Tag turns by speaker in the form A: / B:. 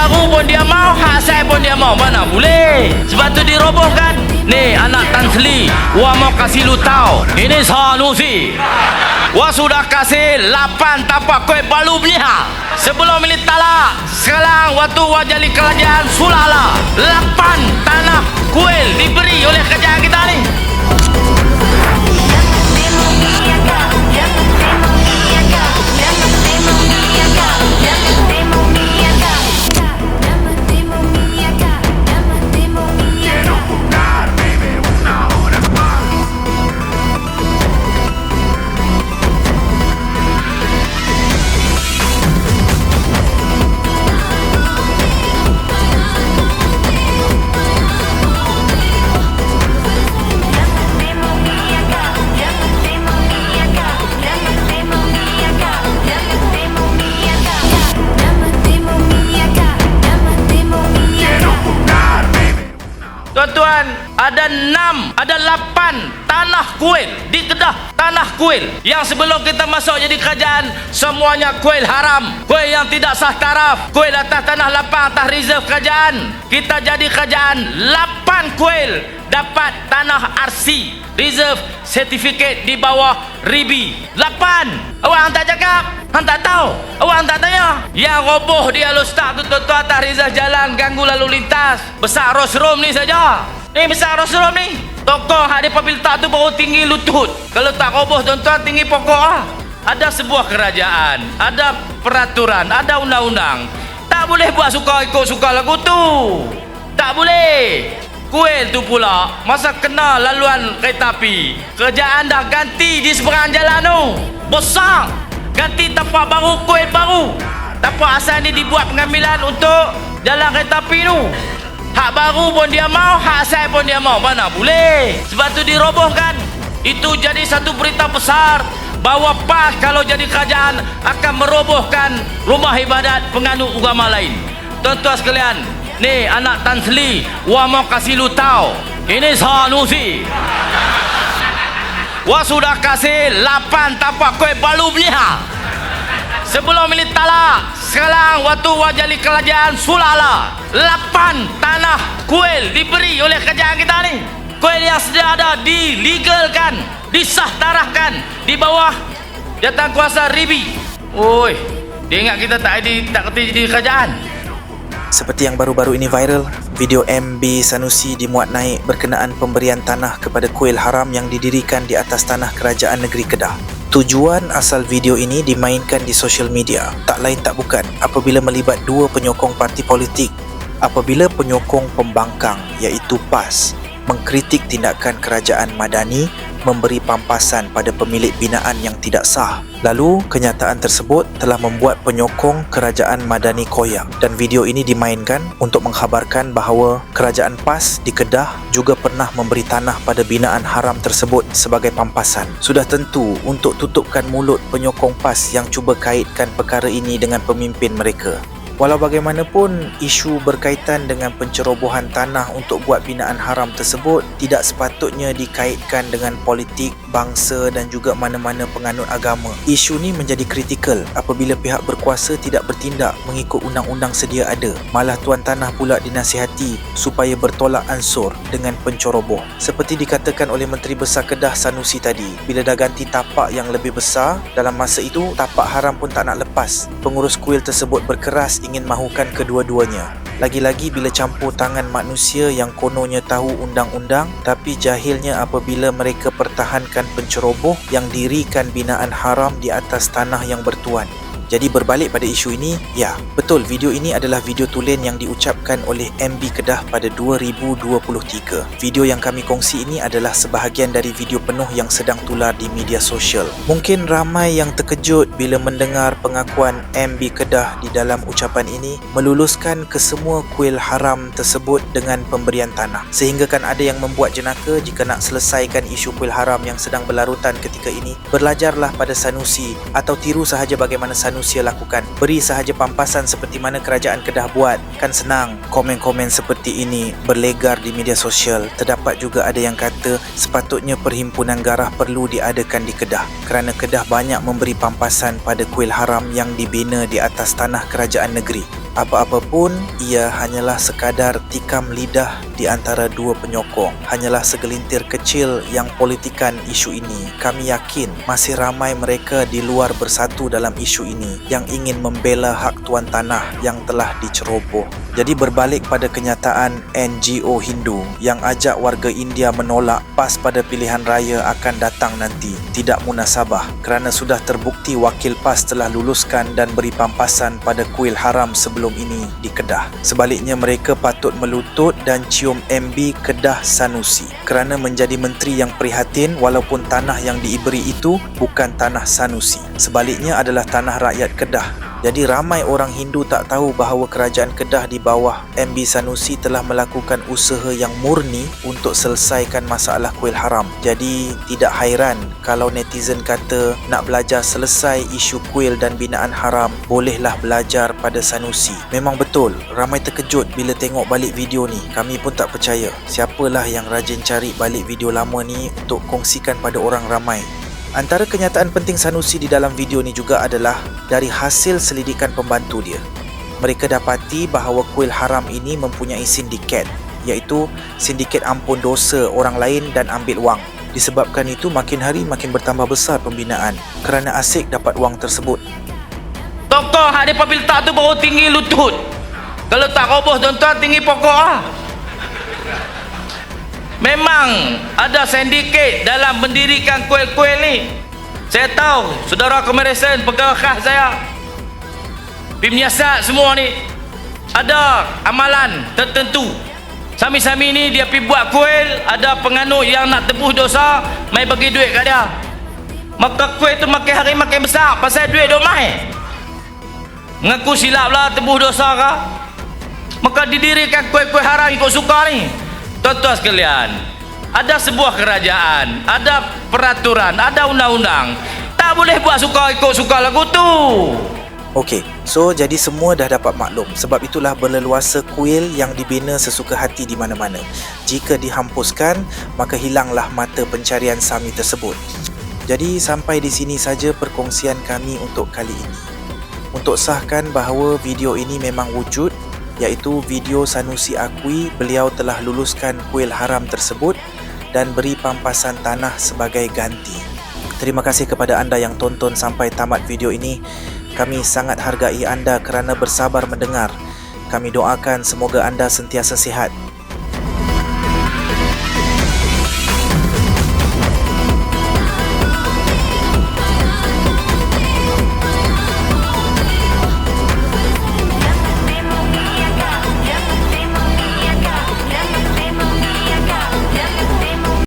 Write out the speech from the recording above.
A: baru pun dia mau, hak saya pun dia mau. Mana boleh? Sebab tu dirobohkan. Ni anak Tan Sri, Wah mau kasih lu tahu. Ini Sanusi. Wah sudah kasih 8 tapak kuih balu beliha. Sebelum ini talak. Sekarang waktu wah jadi kerajaan sulala. 8 tanah kuih diberi oleh kerajaan kita ni. Tuan-tuan, ada 8 tanah kuil di Kedah. Tanah kuil yang sebelum kita masuk jadi kerajaan, semuanya kuil haram, kuil yang tidak sah taraf, kuil atas tanah lapang, atas reserve kerajaan. Kita jadi kerajaan, 8 kuil dapat tanah RC, reserve certificate di bawah RIBI. 8. Awak hang tak cakap, hang tak tahu, awak hang tak tanya. Yang roboh dia lostak tu tuan-tuan atas reserve jalan, ganggu lalu lintas. Besar rosrom ni saja. Ni besar rosrom ni. Tokoh hak dia pabila tak tu baru tinggi lutut. Kalau tak roboh tuan-tuan tinggi pokok lah. Ada sebuah kerajaan, ada peraturan, ada undang-undang. Tak boleh buat suka ikut suka lagu tu. Tak boleh. Kuil tu pula masa kena laluan kereta api, kerajaan dah ganti di seberang jalan tu. Besar. Ganti tapak baru, kuil baru. Tapak asal ni dibuat pengambilan untuk jalan kereta api tu. Hak baru pun dia mau, hak asal pun dia mau. Mana boleh? Sebab tu dirobohkan. Itu jadi satu berita besar bahawa PAS kalau jadi kerajaan akan merobohkan rumah ibadat penganut agama lain. Tuan-tuan sekalian, ni anak Tan Sri, Wah mau kasih lu tahu. Ini Sanusi. Wah sudah kasih 8 tapak kuih balu beliha. Sebelum ini talak. Sekarang waktu wah jadi kerajaan sulala. 8 tanah kuil diberi oleh kerajaan kita ni. Kuil yang sedia ada dilegalkan, disah tarahkan di bawah jawatan kuasa RIBI. Oi, dia ingat kita tak kerti jadi kerajaan.
B: Seperti yang baru-baru ini viral, video MB Sanusi dimuat naik berkenaan pemberian tanah kepada kuil haram yang didirikan di atas tanah kerajaan negeri Kedah. Tujuan asal video ini dimainkan di sosial media tak lain tak bukan apabila melibat dua penyokong parti politik. Apabila penyokong pembangkang iaitu PAS mengkritik tindakan kerajaan Madani memberi pampasan pada pemilik binaan yang tidak sah. Lalu, kenyataan tersebut telah membuat penyokong kerajaan Madani koyak dan video ini dimainkan untuk mengkhabarkan bahawa kerajaan PAS di Kedah juga pernah memberi tanah pada binaan haram tersebut sebagai pampasan. Sudah tentu untuk tutupkan mulut penyokong PAS yang cuba kaitkan perkara ini dengan pemimpin mereka. Walau bagaimanapun, isu berkaitan dengan pencerobohan tanah untuk buat binaan haram tersebut tidak sepatutnya dikaitkan dengan politik, bangsa dan juga mana-mana penganut agama. Isu ni menjadi kritikal apabila pihak berkuasa tidak bertindak mengikut undang-undang sedia ada. Malah tuan tanah pula dinasihati supaya bertolak ansur dengan penceroboh. Seperti dikatakan oleh Menteri Besar Kedah Sanusi tadi, bila dah ganti tapak yang lebih besar, dalam masa itu tapak haram pun tak nak lepas. Pengurus kuil tersebut berkeras ingin mahukan kedua-duanya. Lagi-lagi bila campur tangan manusia yang kononnya tahu undang-undang tapi jahilnya apabila mereka pertahankan penceroboh yang dirikan binaan haram di atas tanah yang bertuan. Jadi berbalik pada isu ini, ya, betul video ini adalah video tulen yang diucapkan oleh MB Kedah pada 2023. Video yang kami kongsi ini adalah sebahagian dari video penuh yang sedang tular di media sosial. Mungkin ramai yang terkejut bila mendengar pengakuan MB Kedah di dalam ucapan ini meluluskan kesemua kuil haram tersebut dengan pemberian tanah. Sehingga kan ada yang membuat jenaka jika nak selesaikan isu kuil haram yang sedang berlarutan ketika ini. Belajarlah pada Sanusi atau tiru sahaja bagaimana Sanusi lakukan. Beri sahaja pampasan seperti mana kerajaan Kedah buat. Kan senang. Komen-komen seperti ini berlegar di media sosial. Terdapat juga ada yang kata sepatutnya perhimpunan garah perlu diadakan di Kedah kerana Kedah banyak memberi pampasan pada kuil haram yang dibina di atas tanah kerajaan negeri. Apa-apa pun, ia hanyalah sekadar tikam lidah di antara dua penyokong. Hanyalah segelintir kecil yang politikan isu ini. Kami yakin masih ramai mereka di luar bersatu dalam isu ini yang ingin membela hak tuan tanah yang telah diceroboh. Jadi berbalik pada kenyataan NGO Hindu yang ajak warga India menolak PAS pada pilihan raya akan datang nanti tidak munasabah kerana sudah terbukti wakil PAS telah luluskan dan beri pampasan pada kuil haram sebelum ini di Kedah. Sebaliknya mereka patut melutut dan cium MB Kedah Sanusi kerana menjadi menteri yang prihatin walaupun tanah yang diberi itu bukan tanah Sanusi. Sebaliknya adalah tanah rakyat Kedah. Jadi ramai orang Hindu tak tahu bahawa kerajaan Kedah di bawah MB Sanusi telah melakukan usaha yang murni untuk selesaikan masalah kuil haram. Jadi tidak hairan kalau netizen kata nak belajar selesai isu kuil dan binaan haram, bolehlah belajar pada Sanusi. Memang betul, ramai terkejut bila tengok balik video ni. Kami pun tak percaya siapalah yang rajin cari balik video lama ni untuk kongsikan pada orang ramai. Antara kenyataan penting Sanusi di dalam video ni juga adalah dari hasil selidikan pembantu dia. Mereka dapati bahawa kuil haram ini mempunyai sindiket, iaitu sindiket ampun dosa orang lain dan ambil wang. Disebabkan itu makin hari makin bertambah besar pembinaan kerana asyik dapat wang tersebut.
A: Tokoh hak depa letak tu baru tinggi lutut. Kalau tak roboh tuan-tuan tinggi pokok ah. Memang ada sindiket dalam mendirikan kuil-kuil ni. Saya tahu saudara Komeresen pegawai khas saya, penyiasat semua ni ada amalan tertentu. Sami-sami ni dia pergi buat kuil, ada penganut yang nak tebus dosa, mai bagi duit kat dia. Maka kuil tu makin hari makin besar pasal duit dok mai. Ngaku silap lah tebus dosa ke. Maka didirikan kuil-kuil haram ikut suka ni. Tuan-tuan sekalian, ada sebuah kerajaan, ada peraturan, ada undang-undang. Tak boleh buat suka ikut suka lagu tu.
B: Okey, so jadi semua dah dapat maklum. Sebab itulah berleluasa kuil yang dibina sesuka hati di mana-mana. Jika dihempuskan, maka hilanglah mata pencarian SAMI tersebut. Jadi sampai di sini saja perkongsian kami untuk kali ini. Untuk sahkan bahawa video ini memang wujud, iaitu video Sanusi akui beliau telah luluskan kuil haram tersebut dan beri pampasan tanah sebagai ganti. Terima kasih kepada anda yang tonton sampai tamat video ini. Kami sangat hargai anda kerana bersabar mendengar. Kami doakan semoga anda sentiasa sihat.